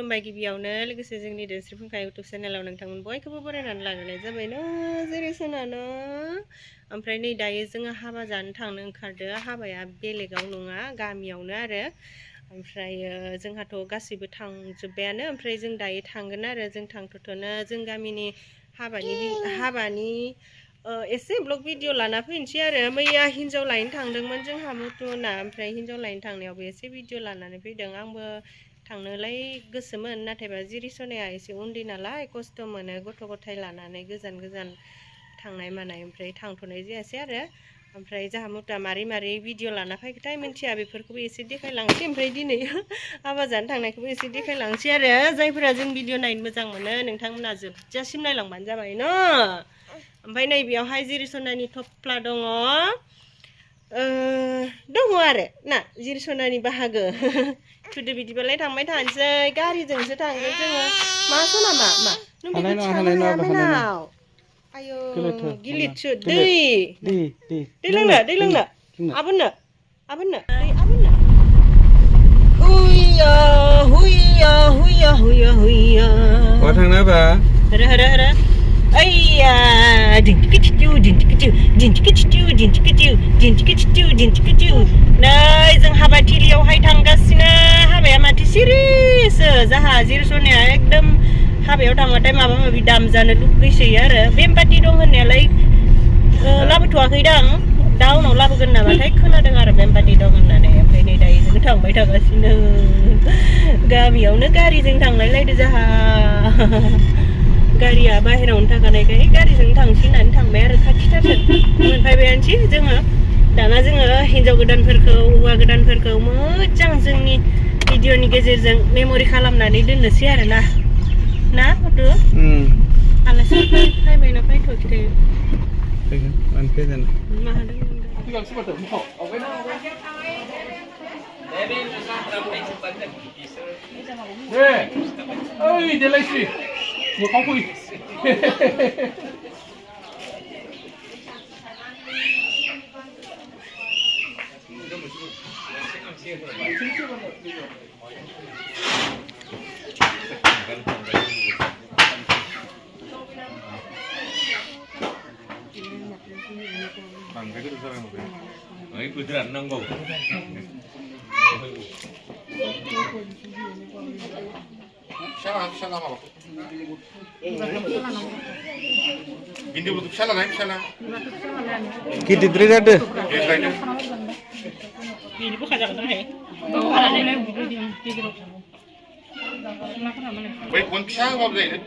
खुलुमबाय गिबियावनो लोगोसे जोंनि दोनस्रि फुंखा इउटुब चेनेलाव नोंथांमोन बयखौबो बरायनानै लाग्रोनाय जाबाय न जेरै सोनानो ओमफ्राय नै दायो जोङो हाबा जानो थांनो ओंखारदो हाबाया बेलेगाव नङा गामियावनो आरो ओमफ्रायो जोंहाथ' गासैबो थांजोब्बायानो ओमफ्राय जों दायो थांगोन आरो जों थांथ'थ'नो जों गामिनि हाबानि एसे ब्लग भिडिअ लाना फैनोसै आरो मैया हिन्जाव लायनो थांदोंमोन जोंहा मुथुना ओमफ्राय हिन्जाव लायनो थांनायावबो एसे भिडिअ लानानै फैदों आंबो थांनोलाय गोसोमोन नाथायबा जिरि सनाया एसे उन्दै नालाय खस्थ' मोनो गथ' गथाय लानानै गोजान गोजान थांनाय मानाय ओमफ्राय थांथ'नाय जायासै आरो ओमफ्राय जोंहा मुथा मारै भिडिअ लाना फैखोथाय मिन्थिया बेफोरखौबो एसे देखायलांसै ओमफ्राय दिनै हाबा जानो थांनायखौबो एसे देखायलांसै आरो जायफोरा जों भिडिअ नायनो मोजां मोनो नोंथांमोना जोबजासिम नायलांबानो जाबाय न ओमफ्राय नैबेयावहाय जिरि सनानि थफ्ला दङ आरो ना जिरि सनानि बाहागो थुदो बिदिबालाय थांबाय थानोसै गारिजोंसो थांगोन जोङो मा सना मा नों बेखौ थिखांनो हाया मोनाव आयौ गिलिरसो दै लोंनो आबोननो हुइया हुइया हुइया हुइया हुइया बहा थांना बा हरे आइया दिन्थिकिटिउ नै जों हाबाथिलियावहाय थांगासिनो हाबाया माथो सिरिसो जाहा जिरि सनाया एकदम हाबायाव थांबाथाय माबा माबि दामजानो लुगैसोयो आरो बेमपाति दं होननायालाय लाबोथ'वाखैदां दा उनाव लाबोगोन नामाथाय खोनादों आरो बेमपाति दं होननानै ओमफ्राय नै दायो जों थांबाय थागासिनो गामियावनो गारिजों थांलायलायदो जाहा गारिया बाहेरावनो थाखानायखाय गारिजों थांसै होननानै थांबाय आरो खाथिथारसो मोनफैबायानोसै जोङो दाना जोङो हिन्जाव गोदानफोरखौ हौवा गोदानफोरखौ मोजां जोंनि भिडिअनि गेजेरजों मेम'रि खालामनानै दोननोसै आरो ना हथु आलासिफोर फैबायना फैथ'वाखै मोखां फै beneran nanggung. Salah apa? Gini butuh salah lain salah. Kita diri ada. Ini bukan jalan nih. Baik pun bisa apa begini?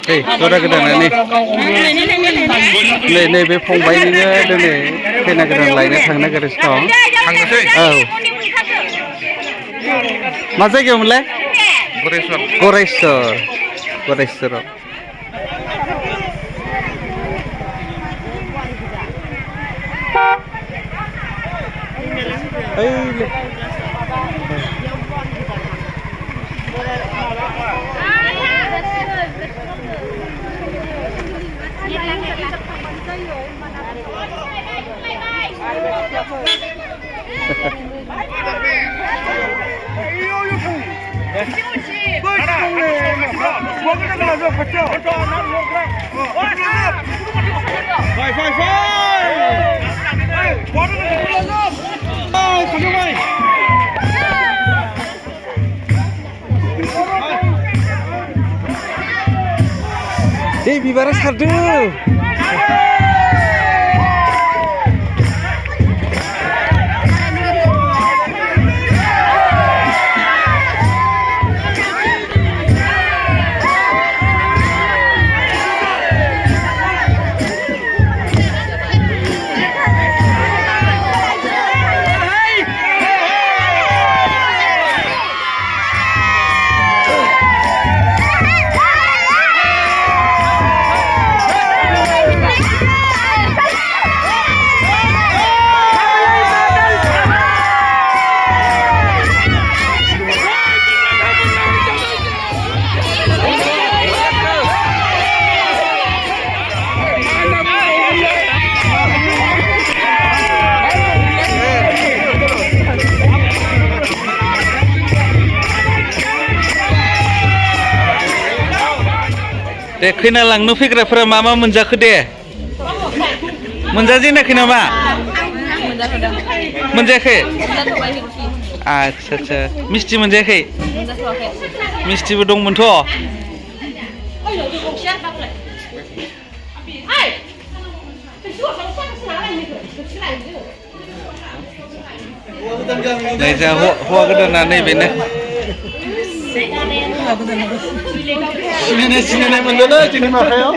Hei, saudara gedang nih. Nih be fंबायनिनो दिनै खैना गोदान लायनो थांनो गोसो दं. थांनोसै? औ. मा जायगायावमोनलाय? गरेस्वर. Hei, bibarnya sardu. दे खैना लांनो फैग्राफोरा मा मा मोनजाखो दे मोनजाजेनाखै नामा मोनजायाखै आच्छा आच्छा मिस्थि मोनजायाखै मिस्थिबो दंमोनथ' नै जा हौवा गोदाना नैबेनो सिनायनाय मोनदोंलै जोंनि माबायाव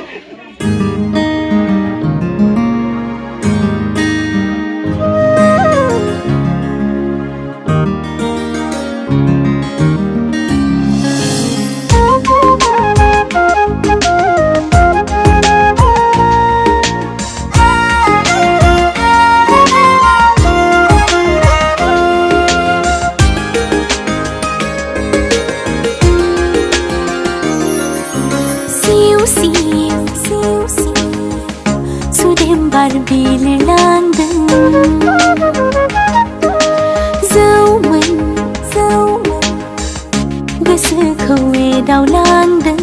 गोसोखौ एदावलांदों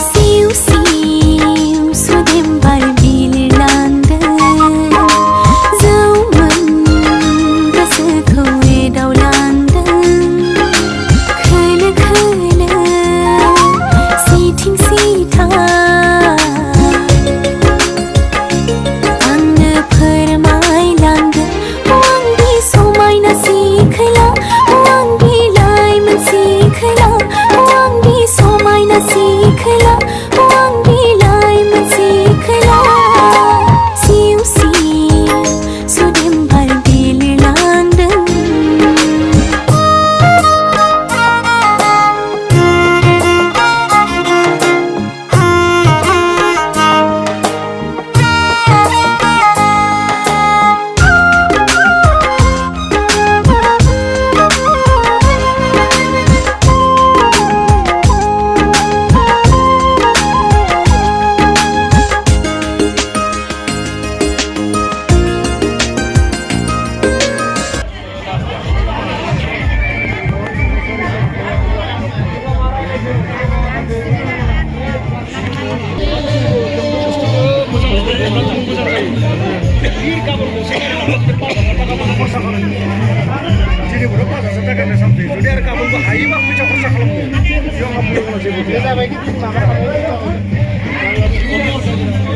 सिउ सिउ सुदेम बार बिलिरलांदों जौमोन गोसोखौ एदावलांदों खोलो खोलो सिथिं सिथा आंनो फोरमायलांदों आंनि समायना सिखोला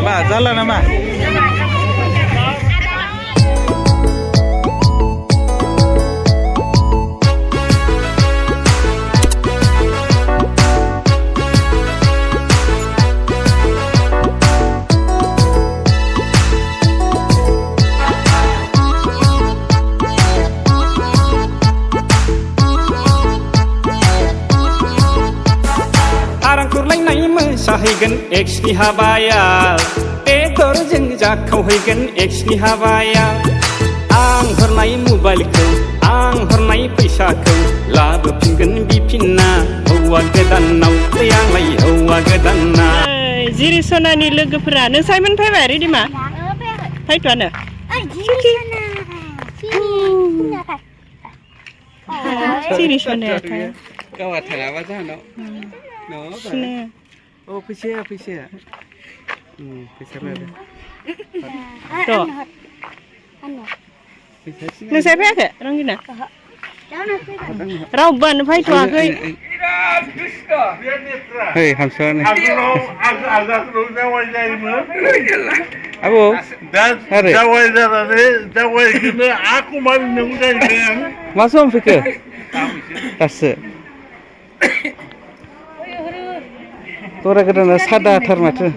मा जाला नामा जाहैगोन एक्सनि हाबाया बेदरजों जाखावहैगोन एक्सनि हाबाया आं हरनाय मबाइलखौ आं हरनाय फैसाखौ लाबोफिनगोन बिफिनना हौवा गोदानाव आंलाय हौवा गोदाना जिरि सनानि लोगोफोरा नों साइमोन फैबाय रेडिमा फैथ'आनो जिरि सनाया गावा थाङाबा जाहानाव Oh, fैसाया fैसा लादो नोंसाय फैयाखै रंगिना रावबोआनो फैथ'वाखै hey हामसानो आबौ जावाय जानानै जावायखौनो आखौ मारिनांगौ जाहैदों मा सम फैखो दासो दरा गोदाना सादाथार माथो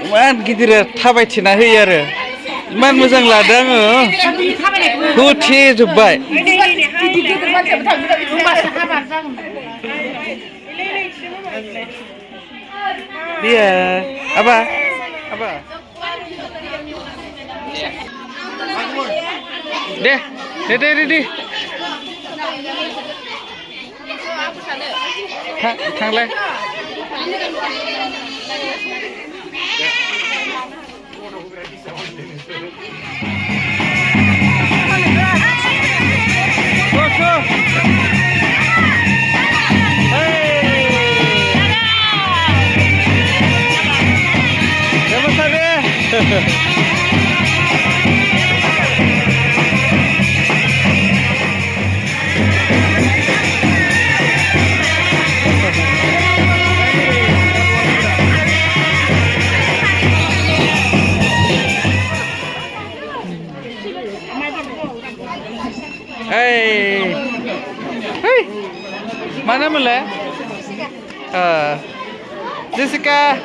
इमान गिदिर थाबायथिना होयो आरो इमान मोजां लादों आङो होथेजोब्बाय Dia, apa? Apa? Deh. Thang lên. Hei, mana mulai? Jessica.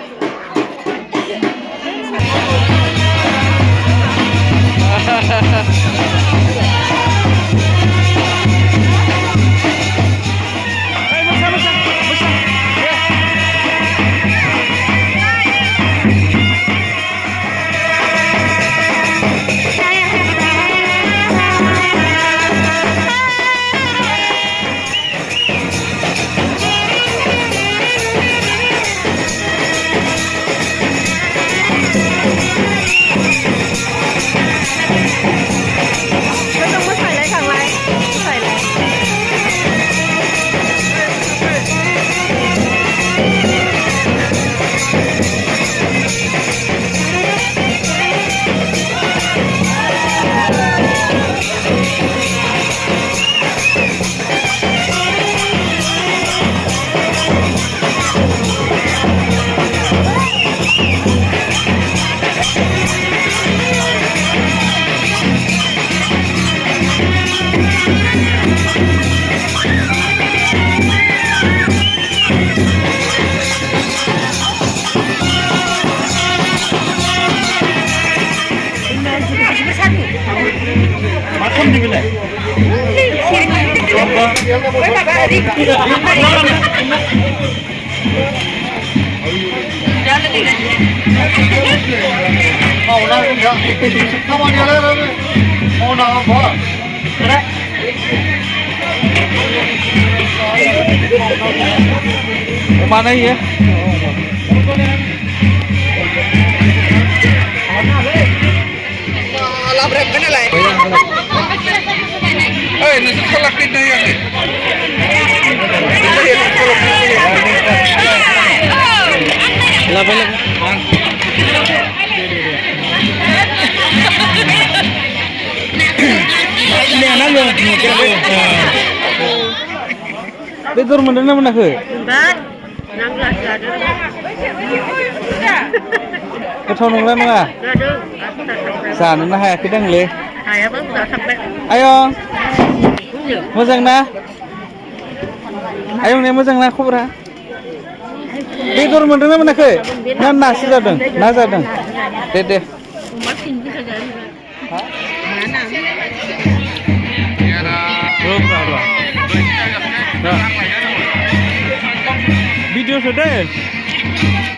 Mana ya? Nasi kolak ini ya. Betul mana ke? Ketua nongla nongla. Sana nah ya kita ngeli. Ayo. Moजां ना? Ayo nih moजां ना खबरा? बेदर मोनदोंना मोनाखै? ना नासो जादों? ना जादों? दे भिडिअ